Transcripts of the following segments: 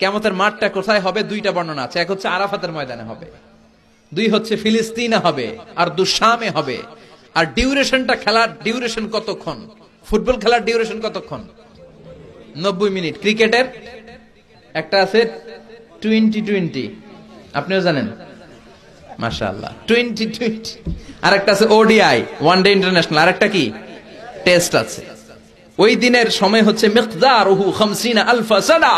কিয়ামতের মাঠটা কোথায় হবে দুইটা বর্ণনা আছে। এক হচ্ছে আরাফাতের ময়দানে হবে, দুই হচ্ছে ফিলিস্তিনে হবে, আর শামে হবে। আর ডিউরেশনটা, খেলার ডিউরেশন কতক্ষণ? ফুটবল খেলার ডিউরেশন কতক্ষণ? 90 মিনিট। ক্রিকেটের একটা আছে 20-20, আপনিও জানেন, মাশাআল্লাহ, 20-20। আর একটা আছে ওডিআই, ওয়ান ডে ইন্টারন্যাশনাল। আর একটা কি, টেস্ট আছে। ওই দিনের সময় হচ্ছে মিকদারুহু 50 আলফা সানা,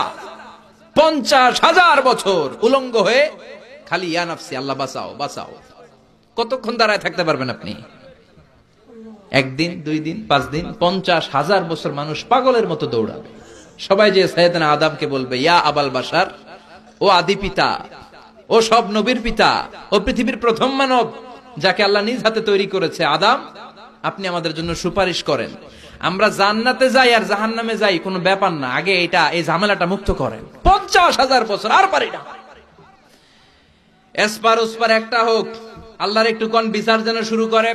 50,000 বছর উলঙ্গ হয়ে খালি ইয়া নাফসি, আল্লাহ বাঁচাও বাঁচাও। কতক্ষণ দাঁড়ায় থাকতে পারবেন আপনি? একদিন, 2 দিন, 5 দিন? 50,000 বছর মানুষ পাগলের মতো দৌড়াবে। সবাই যে সাইয়েদনা আদমকে বলবে, ইয়া আবাল বাশার, ও আদি পিতা, ও সব নবীর পিতা, ও পৃথিবীর প্রথম মানব যাকে আল্লাহ নিজ হাতে তৈরি করেছে, আদম, আপনি আমাদের জন্য সুপারিশ করেন। আমরা জান্নাতে যাই আর জাহান্নামে যাই কোনো ব্যাপার না, আগে এই ঝামেলাটা মুক্ত করেন। 50,000 বছর আর পারি না। এসপার ওসপার একটা হোক, আল্লাহর একটু কোন বিচার যেন শুরু করে।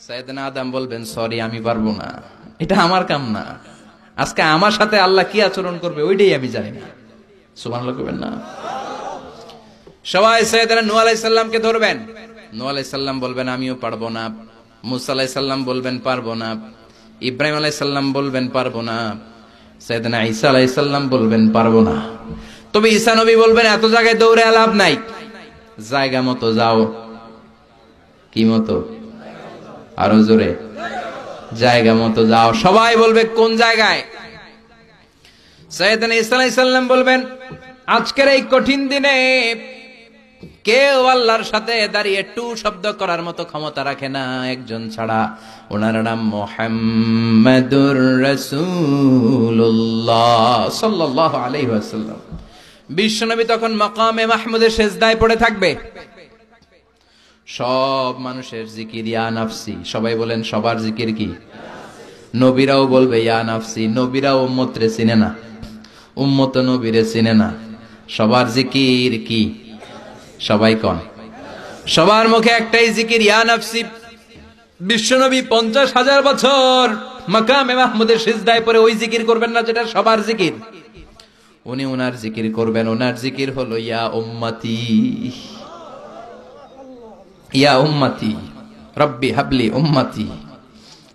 সাইয়েদনা আদম বলবেন, সরি, আমি পারবো না, এটা আমার কাম না। আজকে আমার সাথে আল্লাহ কি আচরণ করবে ওইটাই আমি জানি না। সুবহানাল্লাহ কইবেন না? সবাই সাইয়েদনা নূহ আলাইহিস সালামকে ধরবেন। নূহ আলাইহিস সালাম বলবেন, আমিও পারবো না। মুসা আলাইহিস সালাম বলবেন, পারবো না। ইব্রাহিম আলাইহিস সালাম বলবেন, পারবো না। সাইয়েদনা ঈসা আলাইহিস সালাম বলবেন, পারবো না। তবে ঈসা নবী বলবেন, এত জায়গায় দৌড়ে লাভ নাই, জায়গা মতো যাও। কি মতো? আরো জোরে, জায়গা মতো যাও। সবাই বলবে, কোন জায়গায়? সাইয়েদনা ঈসা আলাইহিস সালাম বলবেন, আজকের এই কঠিন দিনে কেউ আল্লাহর সাথে দাঁড়িয়ে টু শব্দ করার মতো ক্ষমতা রাখে না, একজন ছাড়া। ওনার নাম মুহাম্মাদুর রাসূলুল্লাহ সাল্লাল্লাহু আলাইহি ওয়াসাল্লাম। বিশ্বনবী তখন মাকামে মাহমুদের সেজদায় পড়ে থাকবে। সব মানুষের জিকির ইয়া নাফসি। সবাই বলেন, সবার জিকির কি? নবীরাও বলবে ইয়া নাফসি। নবীরাও উম্মতরে চিনে না, উম্মত নবীরে চিনে না। সবার জিকির কি? সবাই কোন? সবার মুখে একটাই জিকির, ইয়া নাফসি। বিশ্বনবী 50,000 বছর মাকামে মাহমুদের সিজদায় পড়ে ওই জিকির করবেন না যেটা সবার জিকির। উনি ওনার জিকির করবেন। ওনার জিকির হলো ইয়া উম্মতি, ইয়া উম্মতি রব্বি হাবলি উম্মতি।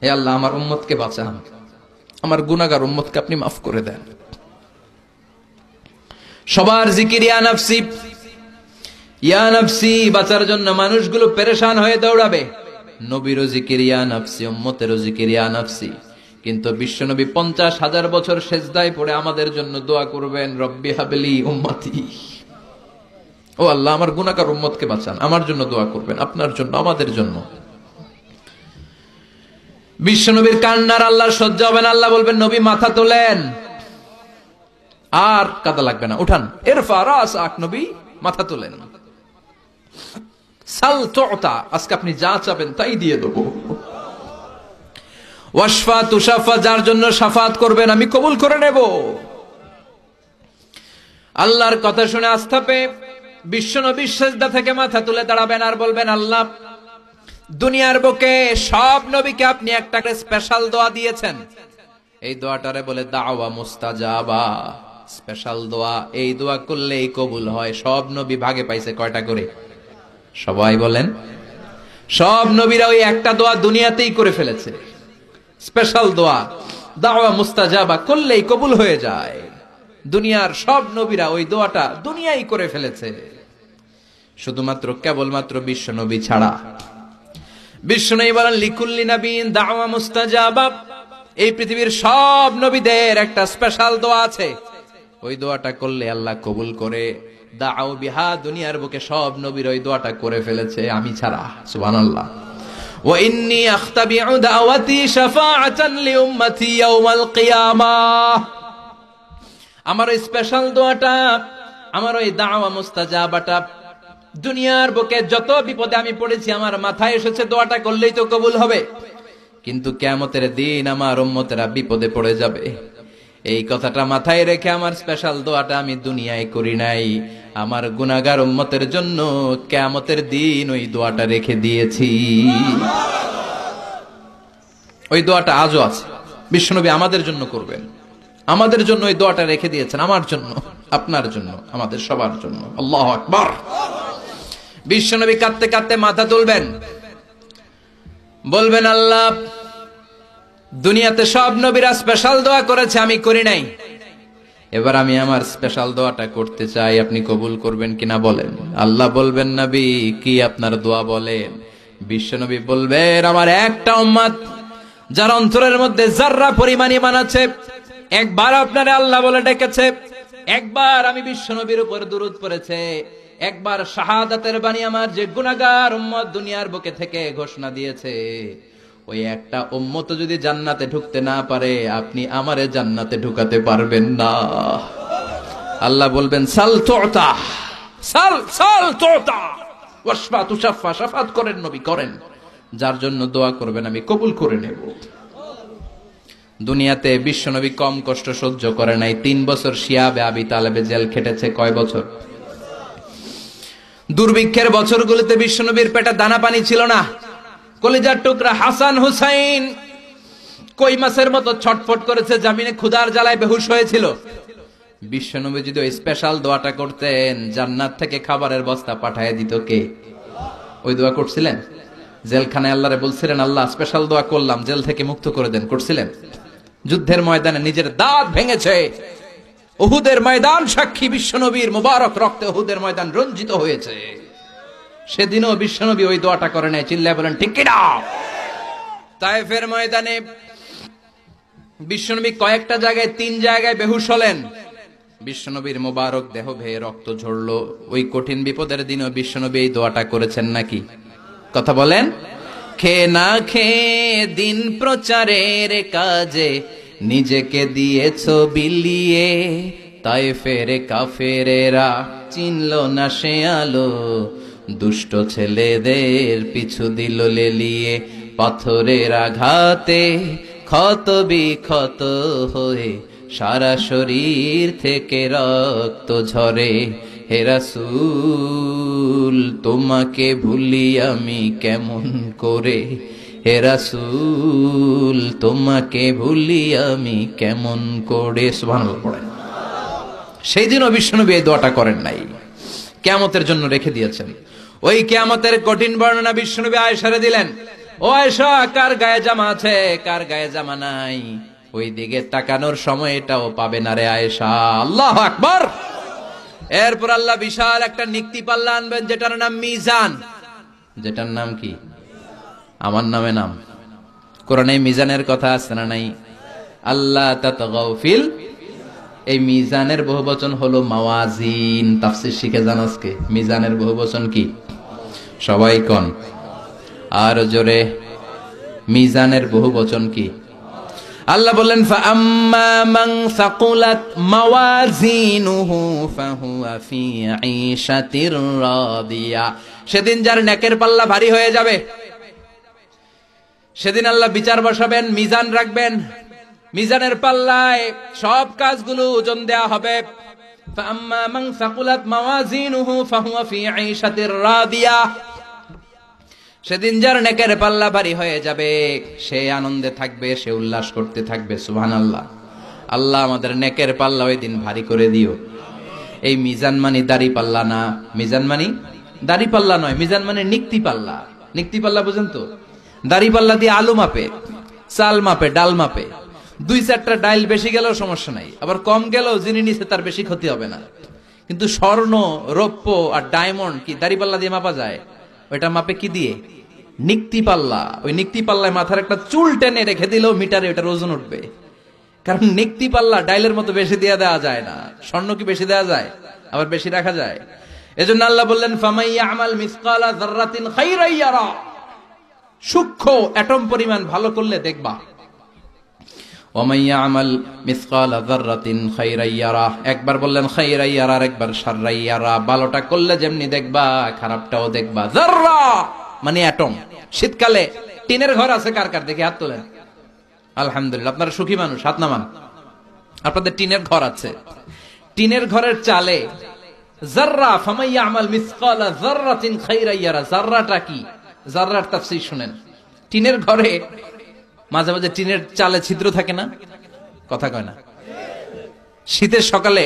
হে আল্লাহ, আমার উম্মতকে বাঁচান, আমার গুনাহগার উম্মতকে আপনি মাফ করে দেন। সবার জিকির ইয়া নাফসি, ইয়া নাফসি। বাঁচার জন্য মানুষগুলো পেরেশান হয়ে দৌড়াবে। নবীরও জিকির ইয়া নাফসি, উম্মতেরও জিকির ইয়া নাফসি। কিন্তু বিশ্বনবী 50,000 বছর সেজদায় পড়ে আমাদের জন্য দোয়া করবেন, রব্বি হাবলি উম্মতি। ও আল্লাহ, আমার গুনাহগার উম্মতকে বাঁচান, আমার জন্য দোয়া করবেন, আপনার জন্য, আমাদের জন্য। বিশ্বনবীর কান্নার আল্লাহর সহ্য হবে না। আল্লাহ বলবেন, নবী মাথা তোলেন, আর কাদা লাগবে না, উঠান। ইরফা রাসাক, নবী মাথা তোলেন। সাল তুতা, আজকে আপনি যা চাবেন তাই দিয়ে দেব। ওয়াশফা তুশাফা, যার জন্য শাফাত করবেন আমি কবুল করে নেব। আল্লাহর কথা শুনে আস্থা পেয়ে বিশ্বনবী সিজদা থেকে মাথা তুলে দাঁড়াবেন আর বলবেন, আল্লাহ, দুনিয়ার বুকে সব নবীকে আপনি একটা করে স্পেশাল দোয়া দিয়েছেন। এই দোয়াটারে বলে দাওয়া মুস্তাজাবা, স্পেশাল দোয়া। এই দোয়া করলেই কবুল হয়। সব নবী ভাগে পাইছে কয়টা করে? সবাই বলেন, সব নবীরা ওই একটা দোয়া দুনিয়াতেই করে ফেলেছে, স্পেশাল দোয়া। দাওয়া মুস্তাজাবা করলেই কবুল হয়ে যায়। দুনিয়ার সব নবীরা ওই দোয়াটা দুনিয়ায় করে ফেলেছে, শুধুমাত্র কেবলমাত্র বিশ্ব নবী ছাড়া। বিশ্ব নবী বলেন, লিকুল্লি নবীন দাওয়া মুস্তাজাবা। এই পৃথিবীর সব নবীদের একটা স্পেশাল দোয়া আছে, ওই দোয়াটা করলে আল্লাহ কবুল করে। দাও বিহা, দুনিয়ার বুকে সব নবীর ওই দোয়াটা করে ফেলেছে, আমি ছাড়া। সুবহানাল্লাহ। ওয়া ইন্নী আখতাবিউ দাওয়াতি শাফাআতান লিউম্মতি ইয়াউমাল কিয়ামাহ। আমার ওই স্পেশাল দোয়াটা, আমার ওই দাওয়া মুস্তাজাবাটা দুনিয়ার বুকে যত বিপদে আমি পড়েছি, আমার মাথায় এসেছে দোয়াটা করলেই তো কবুল হবে। কিন্তু কিয়ামতের দিন আমার উম্মতেরা বিপদে পড়ে যাবে, এই কথাটা মাথায় রেখে আমার স্পেশাল দোয়াটা আমি দুনিয়ায় করি নাই। আমার গুনাহগার উম্মতের জন্য কিয়ামতের দিন ওই দোয়াটা রেখে দিয়েছি। ওই দোয়াটা আজও আছে, বিশ্বনবী আমাদের জন্য করবেন, আমাদের জন্য ওই দোয়াটা রেখে দিয়েছেন, আমার জন্য। আপনার জন্য, আমাদের সবার জন্য। আল্লাহু আকবার। বিশ্বনবী কাঁদতে কাঁদতে মাথা তুলবেন, বলবেন আল্লাহ, দুনিয়াতে সব নবীরা স্পেশাল দোয়া করেছে, আমি করি নাই, এবার আমি আমার স্পেশাল দোয়াটা করতে চাই, আপনি কবুল করবেন কিনা বলেন। আল্লাহ বলবেন, নবী কি আপনার দোয়া বলেন? বিশ্বনবী বলবেন, আমার একটা উম্মত যার অন্তরের মধ্যে যাররা পরিমাণ ঈমান আছে, একবার আপনারে আল্লাহ বলে ডেকেছে, একবার আমি বিশ্বনবীর উপর দুরূদ পড়েছে, একবার শাহাদাতের বাণী আমার যে গুনাহগার উম্মত দুনিয়ার বুকে থেকে ঘোষণা দিয়েছে, ওই একটা উম্মত যদি জান্নাতে ঢুকতে না পারে, আপনি আমারে জান্নাতে ঢুকাতে পারবেন না। আল্লাহ বলবেন, সাল তুতা, সাল সাল তুতা ওয়াশফা তুশাফা, শাফাত করেন নবী, করেন, যার জন্য দোয়া করবেন আমি কবুল করে নেব। দুনিয়াতে বিশ্বনবী কম কষ্ট সহ্য করে নাই। 3 বছর শিয়াবে আবি তালেবে জেল খেটেছে। কয় বছর? দুর্ভিক্ষের বছরগুলোতে বিশ্বনবীর পেটে দানা পানি ছিল না। কলিজার টুকরা হাসান হুসাইন কই মাছের মতো ছটফট করেছে, জামিনে ক্ষুধার জ্বালায় বেহুশ হয়েছিল। বিশ্বনবী যদি ওই স্পেশাল দোয়াটা করতেন, জান্নাত থেকে খাবারের বস্তা পাঠিয়ে দিত কে? ওই দোয়া করছিলেন? জেলখানায় আল্লাহরে বলছিলেন, আল্লাহ স্পেশাল দোয়া করলাম, জেল থেকে মুক্ত করে দেন, করছিলেন? যুদ্ধের ময়দানে নিজের দাঁত ভেঙেছে, উহুদের ময়দান সাক্ষী, বিশ্বনবীর মুবারক রক্তে উহুদের ময়দান রঞ্জিত হয়েছে। সেদিনও বিশ্বনবী ওই দোয়াটা করে নাই। চিল্লায় বলেন ঠিক কিনা? তায়েফের ময়দানে বিশ্বনবী কয়েকটা জায়গায়, 3 জায়গায় বেহুশ হলেন। বিশ্বনবীর মুবারক দেহ বেয়ে রক্ত ঝরলো। ওই কঠিন বিপদের দিনও বিশ্বনবী এই দোয়াটা করেছেন নাকি? কথা বলেন। খেয়ে না খেয়ে দিন প্রচারের কাজে নিজেকে দিয়েছো বিলিয়ে, তায়েফের কাফেরেরা চিনল না সে আলো, দুষ্ট ছেলেদের পিছু দিল লেলিয়ে, পাথরের আঘাতে ক্ষত বিক্ষত হয়ে সারা শরীর থেকে রক্ত ঝরে। হে রাসূল তোমাকে ভুলি আমি কেমন করে, হে রাসূল তোমাকে ভুলি আমি কেমন করে। সুবহানাল্লাহ পড়েন। সেই দিনও বিশ্বনবী এই দোয়াটা করেন নাই, কিয়ামতের জন্য রেখে দিয়েছেন। ওই কিয়ামতের কঠিন বর্ণনা বিশ্বনবী আয়েশারে দিলেন। ও আয়েশা, কার গায়ে জামা আছে, কার গায়ে জামা নাই, ওই দিকে তাকানোর সময় এটাও পাবে না রে আয়েশা। আল্লাহু আকবার। এরপর আল্লাহ বিশাল একটা নিক্তি পাল্লা আনবেন, যেটার নাম মিজান। যেটার নাম কি? আমার নামে নাম। কোরআনে মিজানের কথা আছে না নাই? আল্লাহ তাতগাউ ফিল, এই মিজানের বহুবচন হলো মাওয়াজিন। তাফসীর শিখে যান আজকে। মিজানের বহুবচন কি? সবাই কোন আর জোরে, মিজানের বহুবচন কি? আল্লাহ বললেন, ফাআম্মা মান সাকুলাত মাওয়াজিনুহু ফাহুয়া ফি ঈশাতির রাদিয়া। সেদিন যার নেকের পাল্লা ভারী হয়ে যাবে, সেদিন আল্লাহ বিচার বসাবেন, মিজান রাখবেন। মিজানের পাল্লায় সব কাজগুলো ওজন দেয়া হবে। ফাআম্মা মান সাকুলাত মাওয়াজিনুহু ফাহুয়া ফি ঈশাতির রাদিয়া। সেদিন যার নেকের পাল্লা ভারী হয়ে যাবে, সে আনন্দে থাকবে, সে উল্লাস করতে থাকবে। সুবহানাল্লাহ। আল্লাহ আমাদের নেকের পাল্লা ওই দিন ভারী করে দিও। এই মিজান মানে দাড়ি পাল্লা না, মিজান মানে দাড়ি পাল্লা নয়, মিজান মানে নিক্তি পাল্লা। নিক্তি পাল্লা বুঝেন তো? দাড়ি পাল্লা দিয়ে আলু মাপে, চাল মাপে, ডাল মাপে। 2-4টা ডাইল বেশি গেলেও সমস্যা নাই, আবার কম গেলেও যিনি নিচে তার বেশি ক্ষতি হবে না। কিন্তু স্বর্ণ, রৌপ্য আর ডায়মন্ড কি দাড়ি পাল্লা দিয়ে মাপা যায়? ওইটা মাপে কি দিয়ে? নিক্তি পাল্লা। ওই নিক্তি পাল্লায় মাথার একটা চুল টেনে রেখে দিলেও মিটারে ওটার ওজন উঠবে। কারণ নিক্তি পাল্লা ডাইলের মতো বেশি দিয়ে দেওয়া যায় না। স্বর্ণ কি বেশি দেওয়া যায়? আবার বেশি রাখা যায়? এজন্য আল্লাহ বললেন, ফামাইয়া আমাল মিসকালা যাররাতিন খাইরান ইয়ারা। সূক্ষ্ম অ্যাটম পরিমাণ ভালো করলে দেখবা। ওমাইয়া আমাল মিসকালা যাররাতিন খাইরান ইয়ারা। একবার বললেন খাইরান ইয়ারা, আর একবার শাররান ইয়ারা। ভালোটা করলে যেমনি দেখবা, খারাপটাও দেখবা। যাররা মানে অ্যাটম। শীতকালে টিনের ঘর আছে কার কার? দেখি হাত তোলেন। আলহামদুলিল্লাহ, আপনারা সুখী মানুষ, হাত নামান। আপনাদের টিনের ঘর আছে। টিনের ঘরের চালে যাররা, ফামাইয়া আমাল মিসকালা যাররাতিন খাইরান ইয়ারা। যাররাটা কি? যাররার তাফসীর শুনেন। টিনের ঘরে মাঝে মাঝে টিনের চালে ছিদ্র থাকে না? কথা কয় না? শীতের সকালে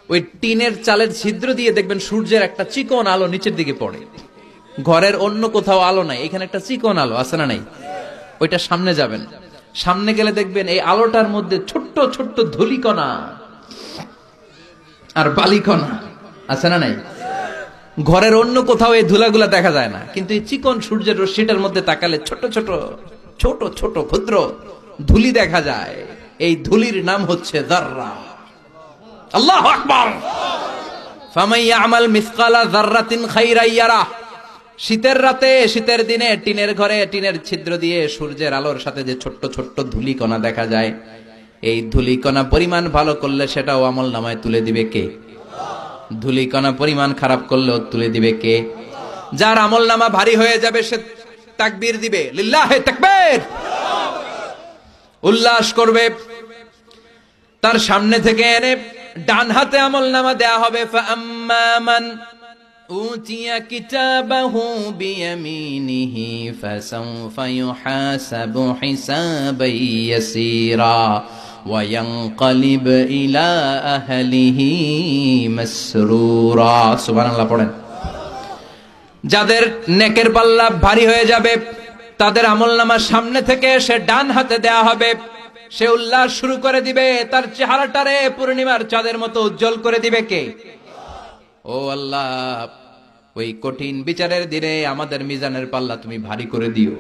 ওই টিনের চালের ছিদ্র দিয়ে দেখবেন সূর্যের একটা চিকন আলো নিচের দিকে পড়ে। ঘরের অন্য কোথাও আলো নাই, এখানে একটা চিকন আলো আছে না নাই? ওইটা সামনে যাবেন, সামনে গেলে দেখবেন এই আলোটার মধ্যে ছোট্ট ছোট্ট ধূলিকণা আর বালিকণা আছে না নাই? ঘরের অন্য কোথাও এই ধুলাগুলা দেখা যায় না, কিন্তু এই চিকন সূর্যের রশ্মিটার মধ্যে তাকালে ছোট ছোট ছোট ছোট ক্ষুদ্র ধুলি দেখা যায়। এই ধুলির নাম হচ্ছে যাররা। আল্লাহু আকবার। ফামান ইয়ামাল মিসকালা যাররাতিন খাইরান ইয়ারাহ। শীতের রাতে, শীতের দিনে টিনের ঘরে টিনের ছিদ্র দিয়ে সূর্যের আলোর সাথে যে ছোট্ট ছোট্ট ধুলিকণা দেখা যায়, এই ধুলিকণা পরিমাণ ভালো করলে সেটাও আমল নামায় তুলে দিবে কে? ধুলিকণা পরিমাণ খারাপ করলেও তুলে দিবে কে? যার আমল নামা ভারী হয়ে যাবে সে তাকবীর দিবে, লিল্লাহে তাকবীর, উল্লাস করবে। তার সামনে থেকে এনে ডান হাতে আমল নামা দেয়া হবে। ফাআম্মা মান উতিয়া কিতাবাহু বিয়ামিনিহি ফাসাউফা ইউহাসাবু হিসাবান ইয়াসীরা ওয়া ইয়ানকালিব ইলা আহলিহি মাসরুরা। সুবহানাল্লাহ পড়েন। যাদের নেকের পাল্লা ভারী হয়ে যাবে তাদের আমলনামা সামনে থেকে সে ডান হাতে দেয়া হবে। সে উল্লাস শুরু করে দিবে, তার চেহারাটারে পূর্ণিমার চাঁদের মতো উজ্জ্বল করে দিবে কে? ও আল্লাহ, ওই কঠিন বিচারের দিনে আমাদের মিজানের পাল্লা তুমি ভারী করে দিও।